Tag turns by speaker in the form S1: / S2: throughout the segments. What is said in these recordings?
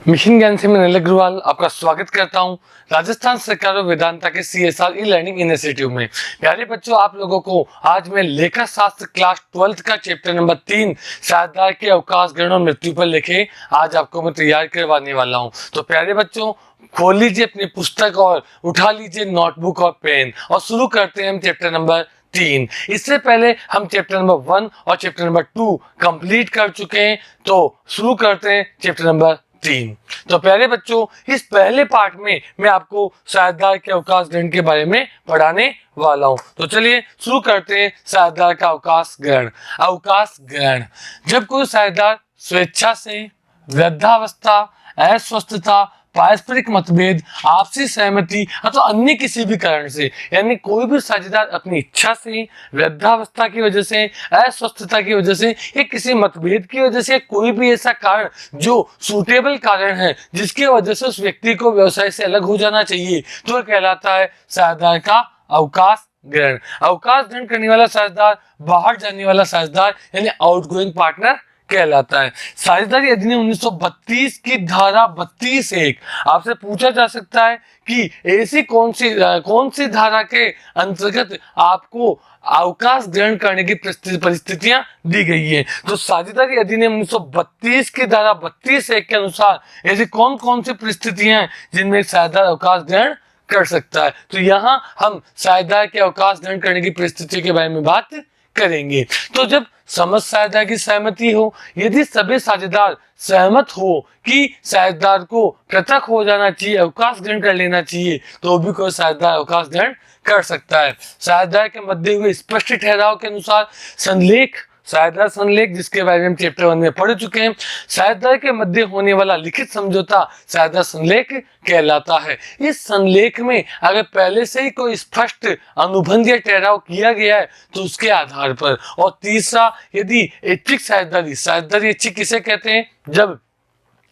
S1: Mission ज्ञान से मैं नील अग्रवाल आपका स्वागत करता हूं राजस्थान सरकार और वेदांता के CSR ई लर्निंग इनिशिएटिव में। प्यारे बच्चों, आप लोगों को आज मैं लेखा शास्त्र क्लास 12th का चैप्टर नंबर 3 साझेदार के अवकाश ग्रहण और मृत्यु पर लिखे आज आपको मैं तैयार करवाने वाला हूं। तो प्यारे बच्चों, खोल लीजिए अपनी पुस्तक और उठा लीजिए नोटबुक और पेन और शुरू करते हैं हम चैप्टर नंबर 3। इससे पहले हम चैप्टर नंबर 1 और चैप्टर नंबर 2 कंप्लीट कर चुके हैं, तो शुरू करते हैं चैप्टर नंबर 3। तो प्यारे बच्चों, इस पहले पार्ट में मैं आपको साझेदार के अवकाश ग्रहण के बारे में पढ़ाने वाला हूं। तो चलिए शुरू करते हैं साझेदार का अवकाश ग्रहण। अवकाश ग्रहण जब कोई साझेदार स्वेच्छा से वृद्धावस्था, अस्वस्थता, पारस्परिक मतभेद, आपसी सहमति अथवा अन्य किसी भी कारण से, यानी कोई भी साझेदार अपनी इच्छा से, वृद्धावस्था की वजह से, अस्वस्थता की वजह से या किसी मतभेद की वजह से, कोई भी ऐसा कारण जो सूटेबल कारण है जिसकी वजह से उस व्यक्ति को व्यवसाय से अलग हो जाना चाहिए, तो वह कहलाता है साझेदार का अवकाश ग्रहण। अवकाश ग्रहण करने वाला साझेदार बाहर जाने वाला साझेदार यानी आउटगोइंग पार्टनर कहलाता है। साझेदारी अधिनियम 1932 की धारा 32(1) आपसे पूछा जा सकता है कि ऐसी कौन सी धारा के अंतर्गत आपको अवकाश ग्रहण करने की परिस्थितियां दी गई है। तो साझेदारी अधिनियम 1932 की धारा 32(1) के अनुसार ऐसी कौन कौन सी परिस्थितियां हैं जिनमें साझेदार अवकाश ग्रहण कर सकता है। तो यहाँ हम साझेदार के अवकाश ग्रहण करने की परिस्थिति के बारे में बात करेंगे। तो जब समस्त साझेदार की सहमति हो, यदि सभी साझेदार सहमत हो कि साझेदार को पृथक हो जाना चाहिए, अवकाश ग्रहण कर लेना चाहिए, तो भी कोई साझेदार अवकाश ग्रहण कर सकता है। साझेदार के मध्य हुए स्पष्ट ठहराव के अनुसार संलेख, साझेदार संलेख जिसके बारे में हम चैप्टर 1 में पढ़ चुके हैं, साझेदार के मध्य होने वाला लिखित समझौता साझेदार संलेख कहलाता है। इस संलेख में अगर पहले से ही कोई स्पष्ट अनुबंध या ठहराव किया गया है तो उसके आधार पर। और तीसरा, यदि ऐच्छिक साझेदारी, साझेदारी ऐच्छिक किसे कहते हैं, जब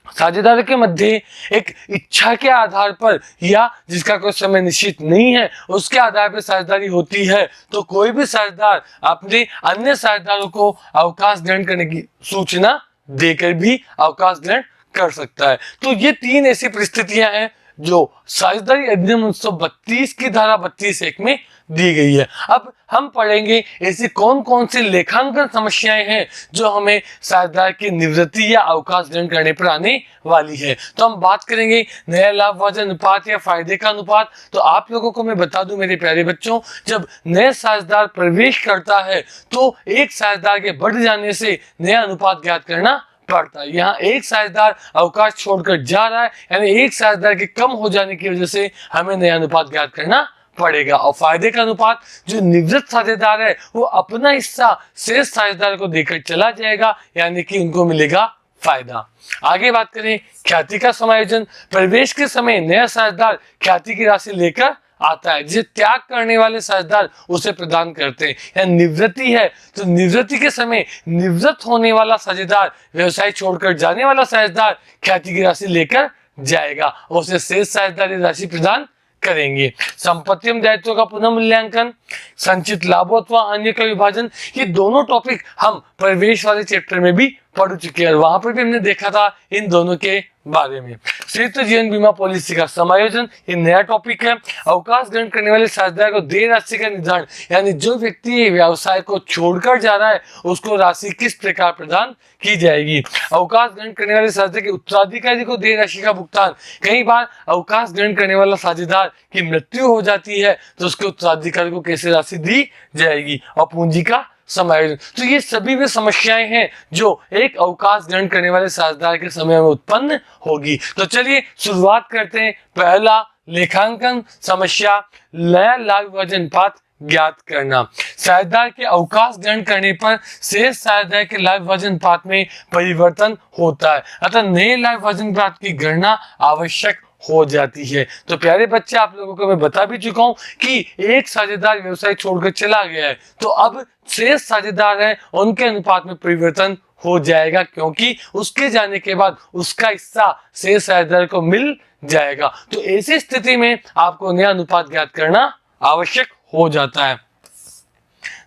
S1: साझेदार के मध्य एक इच्छा के आधार पर या जिसका कोई समय निश्चित नहीं है उसके आधार पर साझेदारी होती है, तो कोई भी साझेदार अपने अन्य साझेदारों को अवकाश ग्रहण करने की सूचना देकर भी अवकाश ग्रहण कर सकता है। तो ये 3 ऐसी परिस्थितियां हैं जो साझेदारी अधिनियम 1932 की धारा 32(1) में दी गई है। अब हम पढ़ेंगे ऐसी कौन कौन सी लेखांकन समस्याएं हैं जो हमें साझेदार की निवृत्ति या अवकाश ग्रहण करने पर आने वाली है। तो हम बात करेंगे नया लाभ वजन अनुपात या फायदे का अनुपात। तो आप लोगों को मैं बता दूं मेरे प्यारे बच्चों, जब नया साझेदार प्रवेश करता है तो एक साझेदार के बढ़ जाने से नया अनुपात ज्ञात करना पड़ता है। यहाँ एक साझेदार अवकाश छोड़कर जा रहा है, यानी एक साझेदार के कम हो जाने की वजह से हमें नया अनुपात ज्ञात करना पड़ेगा। और फायदे का अनुपात, जो निवृत्त साझेदार है वो अपना हिस्सा शेष साझेदार को देकर चला जाएगा, यानी कि उनको मिलेगा फायदा। आगे बात करें ख्याति का समायोजन। प्रवेश के समय नया साझेदार ख्याति की राशि लेकर आता है, जिसे त्याग करने वाले साझेदार उसे प्रदान करते हैं। या निवृत्ति है तो निवृत्ति के समय निवृत्त होने वाला साझेदार, व्यवसाय छोड़कर जाने वाला साझेदार ख्याति की राशि लेकर जाएगा और उसे शेष साझेदार राशि प्रदान करेंगे। संपत्ति एवं दायित्व का पुनः मूल्यांकन, संचित लाभों अथवा अन्य का विभाजन, ये दोनों टॉपिक हम प्रवेश वाले चैप्टर में भी पढ़ चुके हैं और वहां पर भी हमने देखा था इन दोनों के बारे में। संयुक्त जीवन बीमा पॉलिसी का समायोजन, ये नया टॉपिक है। अवकाश ग्रहण करने वाले साझेदार को देय राशि का निर्धारण, यानी जो व्यक्ति व्यवसाय को छोड़कर जा रहा है उसको राशि किस प्रकार प्रदान की जाएगी। अवकाश ग्रहण करने वाले साझेदार के उत्तराधिकारी को देय राशि का भुगतान। कई बार अवकाश ग्रहण करने वाला साझेदार की मृत्यु हो जाती है तो उसके उत्तराधिकारी को कैसे राशि दी जाएगी। और पूंजी का समायोजन। तो ये सभी वे समस्याएं हैं जो एक अवकाश ग्रहण करने वाले साझेदार के समय में उत्पन्न होगी। तो चलिए शुरुआत करते हैं। पहला लेखांकन समस्या, नया लाभ विभाजन अनुपात ज्ञात करना। साझेदार के अवकाश ग्रहण करने पर शेष साझेदार के लाभ विभाजन अनुपात में परिवर्तन होता है, अतः नए लाभ विभाजन अनुपात की गणना आवश्यक हो जाती है। तो प्यारे बच्चे, आप लोगों को मैं बता भी चुका हूं कि एक साझेदार व्यवसाय छोड़कर चला गया है तो अब शेष साझेदार हैं उनके अनुपात में परिवर्तन हो जाएगा, क्योंकि उसके जाने के बाद उसका हिस्सा शेष साझेदार को मिल जाएगा। तो ऐसी स्थिति में आपको नया अनुपात ज्ञात करना आवश्यक हो जाता है।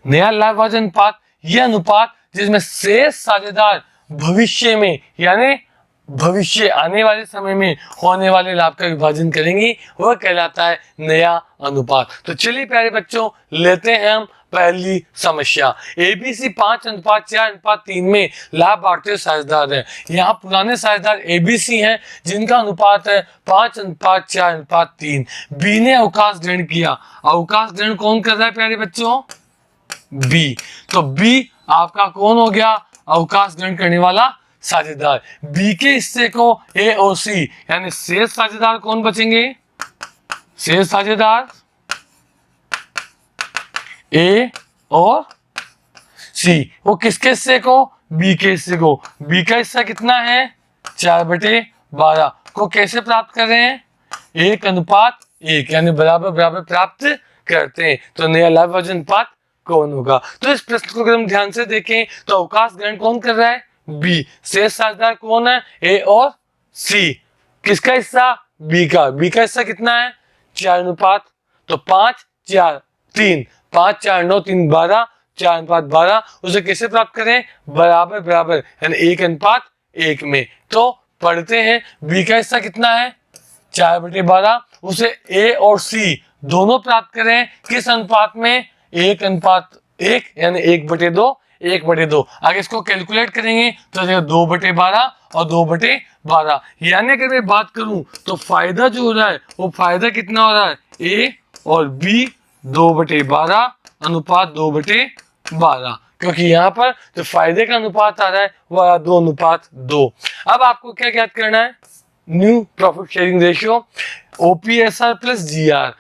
S1: नया लाभ विभाजन अनुपात, यह अनुपात जिसमें शेष साझेदार भविष्य में, यानी भविष्य आने वाले समय में होने वाले लाभ का विभाजन करेंगी, वह कहलाता है नया अनुपात। तो चलिए प्यारे बच्चों, लेते हैं हम पहली समस्या। एबीसी 5:4:3 में लाभ बांटते साझेदार है। यहाँ पुराने साझेदार एबीसी हैं जिनका अनुपात है 5:4:3। बी ने अवकाश ग्रहण किया। अवकाश ग्रहण कौन कर रहा है प्यारे बच्चों? बी। तो बी आपका कौन हो गया? अवकाश ग्रहण करने वाला साझेदार। बी के हिस्से को ए और सी, यानी शेष साझेदार कौन बचेंगे? शेष साझेदार ए और सी। वो किसके हिस्से को? बी के हिस्से को। बी का हिस्सा कितना है? 4/12 को कैसे प्राप्त कर रहे हैं? 1:1, यानी बराबर बराबर प्राप्त करते हैं। तो नया लाभ विभाजन अनुपात कौन होगा? तो इस प्रश्न को अगर हम ध्यान से देखें तो अवकाश ग्रहण कौन कर रहा है? बी। शेष साझेदार कौन है? ए और सी। किसका हिस्सा? बी का। बी का हिस्सा कितना है? 4:। तो 5:4:3, 5:4:9:3:12, 4:12। उसे कैसे प्राप्त करें? बराबर बराबर, यानी 1:1 में। तो पढ़ते हैं बी का हिस्सा कितना है? 4/12। उसे ए और सी दोनों प्राप्त करें किस अनुपात में? 1:1, यानी 1/2, 1/2। आगे इसको कैलकुलेट करेंगे तो 2/12 और 2/12। यानी अगर मैं बात करूं तो फायदा जो हो रहा है वो फायदा कितना हो रहा है? ए और बी 2/12 अनुपात 2/12, क्योंकि यहाँ पर जो फायदे का अनुपात आ रहा है वह 2:2। अब आपको क्या ज्ञात करना है? New profit sharing ratio, OPSR plus GR.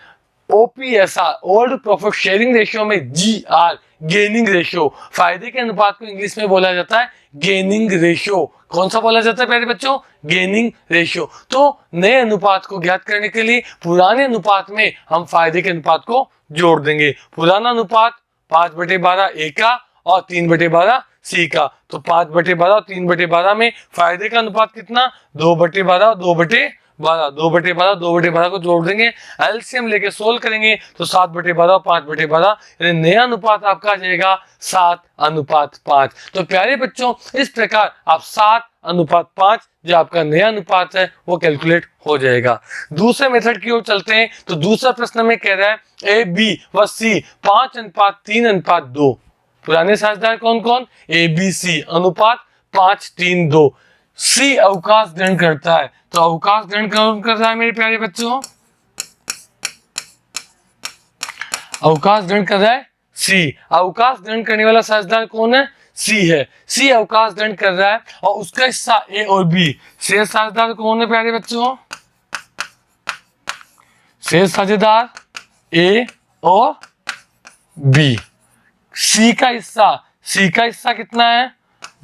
S1: OPSR old profit sharing ratio में जीआर गेनिंग रेशियो। फायदे के अनुपात को इंग्लिश में बोला जाता है गेनिंग रेशियो। कौन सा बोला जाता है प्यारे बच्चों? Gaining ratio. तो नए अनुपात को ज्ञात करने के लिए पुराने अनुपात में हम फायदे के अनुपात को जोड़ देंगे। पुराना अनुपात 5/12 ए का और 3/12 सी का। तो 5/12 और 3/12 में फायदे का अनुपात कितना? 2/12 और 2/12। 2/12 2/12 को जोड़ देंगे, एलसीएम लेके सोल्व करेंगे तो 7/12 और 5/12, यानी नया अनुपात आपका आ जाएगा 7:5। तो प्यारे बच्चों, इस प्रकार आप 7:5 जो आपका नया अनुपात है वो कैलकुलेट हो जाएगा। दूसरे मेथड की ओर चलते हैं। तो दूसरा प्रश्न में कह रहा है ए बी व सी 5:3:2। पुराने साझेदार कौन कौन? A B C. अनुपात 5:3:2। सी अवकाश ग्रहण करता है। तो अवकाश ग्रहण कौन कर रहा है मेरे प्यारे बच्चों? अवकाश ग्रहण कर रहा है सी। अवकाश ग्रहण करने वाला साझेदार कौन है? सी है। सी अवकाश ग्रहण कर रहा है और उसका हिस्सा ए और बी। शेष साझेदार कौन है प्यारे बच्चों? शेष साझेदार ए और बी। सी का हिस्सा कितना है?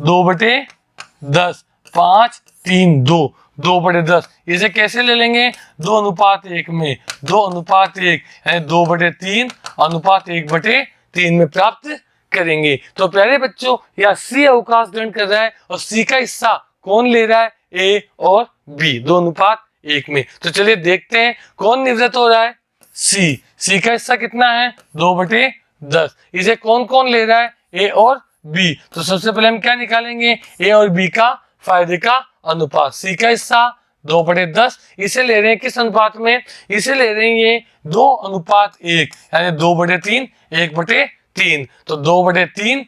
S1: 2/10, 5:3:2, 2/10। इसे कैसे ले लेंगे? 2:1 में। 2:1, यानी 2/3 अनुपात 1/3 में प्राप्त करेंगे। तो प्यारे बच्चों, या सी अवकाश ग्रहण कर रहा है और सी का हिस्सा कौन ले रहा है? ए और बी, 2:1 में। तो चलिए देखते हैं कौन निवृत्त हो रहा है? सी। सी का हिस्सा कितना है? 2/10। इसे कौन कौन ले रहा है? ए और बी। तो सबसे पहले हम क्या निकालेंगे? ए और बी का फायदे का अनुपात। सी का हिस्सा 2/10, इसे ले रहे हैं किस अनुपात में? इसे ले रहे हैं ये 2:1, यानी 2/3, 1/3। तो 2/3,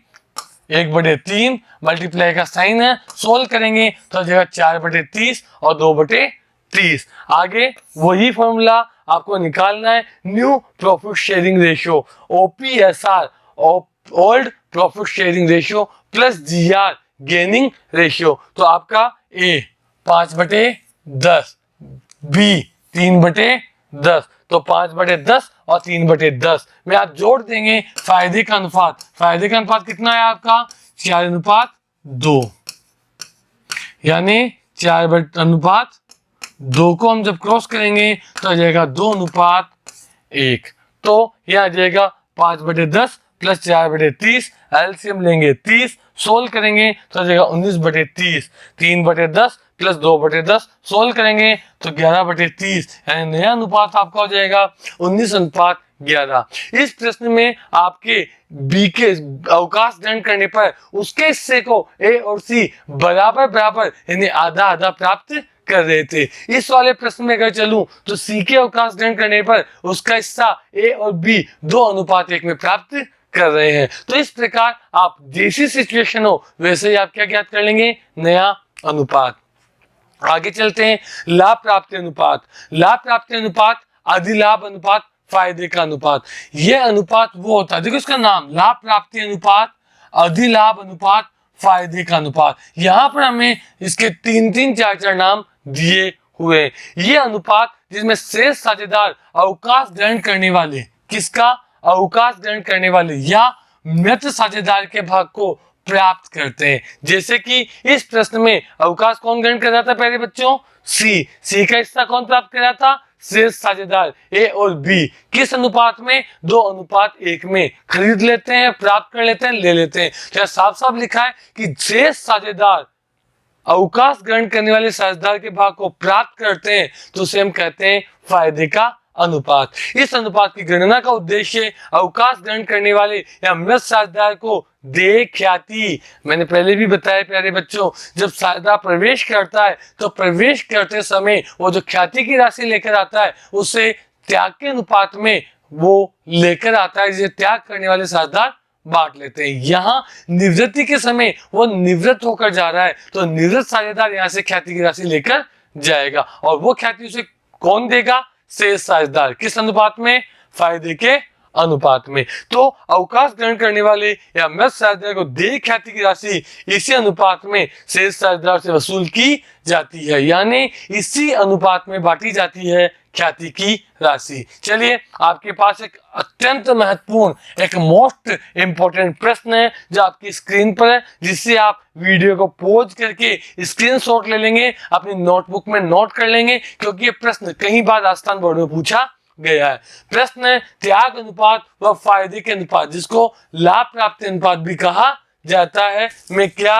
S1: 1/3 मल्टीप्लाई का साइन है, सोल्व करेंगे तो जगह 4/30 और 2/30। आगे वही फॉर्मूला आपको निकालना है, new profit sharing ratio, OPSR old profit sharing ratio plus GR gaining ratio. तो आपका ए 5/10, बी 3/10। तो 5/10 और 3/10 में आप जोड़ देंगे फायदे का अनुपात। फायदे का अनुपात कितना है आपका? 4:2, यानी 4:2 को हम जब क्रॉस करेंगे तो आ जाएगा 2:1। तो यह आ जाएगा 5/10 प्लस 4/30, एलसीएम लेंगे 30, सोल्व करेंगे तो आ जाएगा 19/30, 3/10 प्लस 2/10, सोल्व करेंगे तो 11/30, यानी नया अनुपात आपका हो जाएगा 19:11। इस प्रश्न में आपके बी के अवकाश ग्रहण करने पर उसके हिस्से को ए और सी बराबर बराबर यानी आधा आधा प्राप्त कर रहे थे। इस वाले प्रश्न में अगर चलूं तो सी के अवकाश ग्रहण करने पर उसका हिस्सा ए और बी 2:1 में प्राप्त कर रहे हैं। तो इस प्रकार आप जैसी सिचुएशन हो वैसे ही आप क्या ज्ञात कर लेंगे, नया अनुपात। आगे चलते हैं, लाभ प्राप्ति अनुपात। लाभ प्राप्ति अनुपात, अधिलाभ अनुपात, फायदे का अनुपात। यह अनुपात वो होता है, देखो इसका नाम लाभ प्राप्ति अनुपात, अधिलाभ अनुपात, फायदे का अनुपात। यहां पर हमें इसके 3 4 नाम दिए हुए। ये अनुपात जिसमें शेष साझेदार अवकाश ग्रहण करने वाले, किसका, अवकाश ग्रहण करने वाले या मृत साझेदार के भाग को प्राप्त करते हैं। जैसे कि इस प्रश्न में अवकाश कौन ग्रहण कर रहा था पहले बच्चों, सी का हिस्सा कौन प्राप्त कर रहा था, शेष साझेदार ए और बी। किस अनुपात में, 2:1 में खरीद लेते हैं, प्राप्त कर लेते हैं, ले लेते हैं। तो साफ साफ लिखा है कि शेष साझेदार अवकाश ग्रहण करने वाले साझेदार के भाग को प्राप्त करते हैं, तो उसे हम कहते हैं फायदे का अनुपात। इस अनुपात की गणना का उद्देश्य अवकाश ग्रहण करने वाले या मृत साझेदार को दे ख्याति। मैंने पहले भी बताया प्यारे बच्चों, जब साझेदार प्रवेश करता है तो प्रवेश करते समय वो जो ख्याति की राशि लेकर आता है उसे त्याग के अनुपात में वो लेकर आता है, जिसे त्याग करने वाले साझेदार बांट लेते हैं। यहाँ निवृत्ति के समय वो निवृत्त होकर जा रहा है तो निवृत्त साझेदार यहाँ से ख्याति की राशि लेकर जाएगा और वो ख्याति उसे कौन देगा, शेष साझेदार। किस अनुपात में, फायदे के अनुपात में। तो अवकाश ग्रहण करने वाले या मृत साझेदार को देय ख्याति की राशि इसी अनुपात में शेष साझेदार से वसूल की जाती है, यानी इसी अनुपात में बांटी जाती है ख्याति की राशि। चलिए आपके पास एक अत्यंत महत्वपूर्ण, एक मोस्ट इंपॉर्टेंट प्रश्न है जो आपकी स्क्रीन पर है, जिससे आप वीडियो को पॉज करके स्क्रीनशॉट ले लेंगे, अपनी नोटबुक में नोट कर लेंगे, क्योंकि ये प्रश्न कई बार राजस्थान बोर्ड में पूछा गया है। प्रश्न है त्याग अनुपात व फायदे के अनुपात, जिसको लाभ प्राप्ति अनुपात भी कहा जाता है, में क्या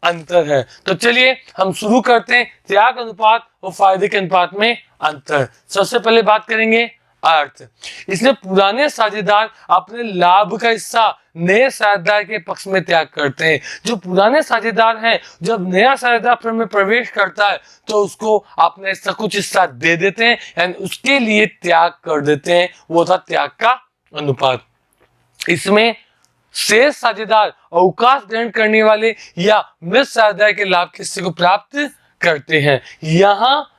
S1: अंतर है। तो चलिए हम शुरू करते हैं त्याग अनुपात और फायदे के अनुपात में अंतर। सबसे पहले बात करेंगे अर्थ। इसमें पुराने साझेदार अपने लाभ का हिस्सा नए साझेदार के पक्ष में त्याग करते हैं। जो पुराने साझेदार हैं, जब नया साझेदार फर्म में प्रवेश करता है तो उसको अपना हिस्सा कुछ हिस्सा दे देते हैं, यानी उसके लिए त्याग कर देते हैं। वो था त्याग का अनुपात। इसमें शेष साझेदार अवकाश ग्रहण करने वाले या मृत साझेदार के लाभ के हिस्से को प्राप्त करते हैं। यहाँ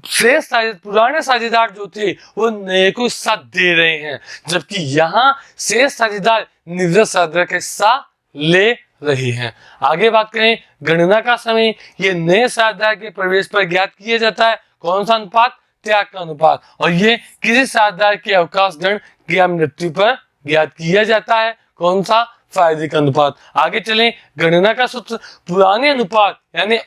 S1: शेष पुराने साझेदार जो थे वो नए को हिस्सा दे रहे हैं, जबकि यहाँ शेष साझेदार निवृत्त साझेदार का हिस्सा ले रही हैं। आगे बात करें गणना का समय, ये नए साझेदार के प्रवेश पर ज्ञात किया जाता है। कौन सा अनुपात, त्याग का अनुपात, और ये किसी साझेदार के अवकाश ग्रहण या मृत्यु पर ज्ञात किया जाता है। कौन सा, फायदे का अनुपात। आगे चलें गणना का सूत्र, पुराने अनुपात यानी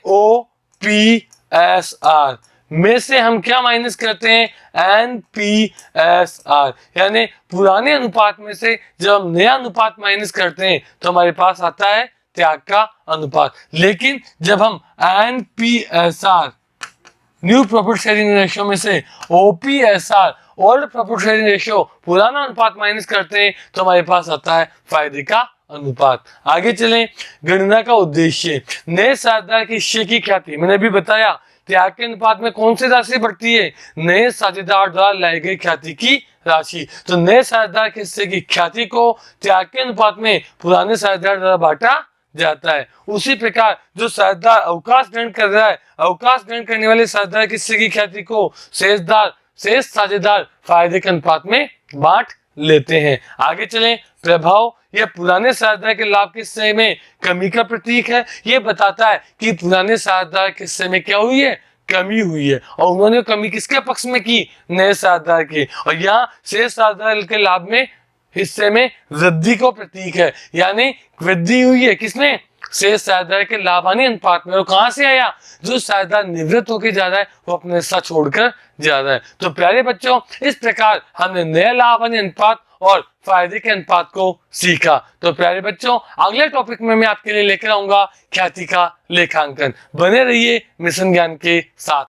S1: OPSR में से हम क्या माइनस करते हैं, NPSR, यानी पुराने अनुपात में से जब हम नया अनुपात माइनस करते हैं तो हमारे पास आता है त्याग का अनुपात। लेकिन जब हम NPSR new profit sharing ratio में से OPSR old profit sharing ratio पुराना अनुपात माइनस करते हैं तो हमारे पास आता है फायदे का अनुपात। आगे चलें गणना का उद्देश्य, नए साझेदार के हिस्से की ख्याति। मैंने अभी बताया त्याग के अनुपात में कौन सी राशि बढ़ती है, नए साझेदार द्वारा लाई गई ख्याति की राशि। तो नए साझेदार के हिस्से की ख्याति को त्याग के अनुपात में पुराने साझेदार द्वारा बांटा जाता है। उसी प्रकार जो साझेदार अवकाश ग्रहण कर रहा है, अवकाश ग्रहण करने वाले साझेदार के हिस्से की ख्याति को शेष साझेदार फायदे के अनुपात में बांट लेते हैं। आगे चलें प्रभाव, यह पुराने साझेदार के लाभ के हिस्से में कमी का प्रतीक है। यह बताता है कि पुराने साझेदार के हिस्से में क्या हुई है, कमी हुई है, और उन्होंने कमी किसके पक्ष में की, नए साझेदार के। और यहाँ शेष साझेदार के लाभ में हिस्से में वृद्धि को प्रतीक है, यानी वृद्धि हुई है किसमें, शेष साझेदार के लाभ हानि अनुपात में। और कहां से आया, जो साझेदार निवृत्त होकर जा रहा है वो अपने हिस्सा छोड़कर जा रहा है। तो प्यारे बच्चों, इस प्रकार हमने नया लाभ हानि अनुपात और फायदे के अनुपात को सीखा। तो प्यारे बच्चों, अगले टॉपिक में मैं आपके लिए लेकर आऊंगा ख्याति का लेखांकन। बने रहिए मिशन ज्ञान के साथ।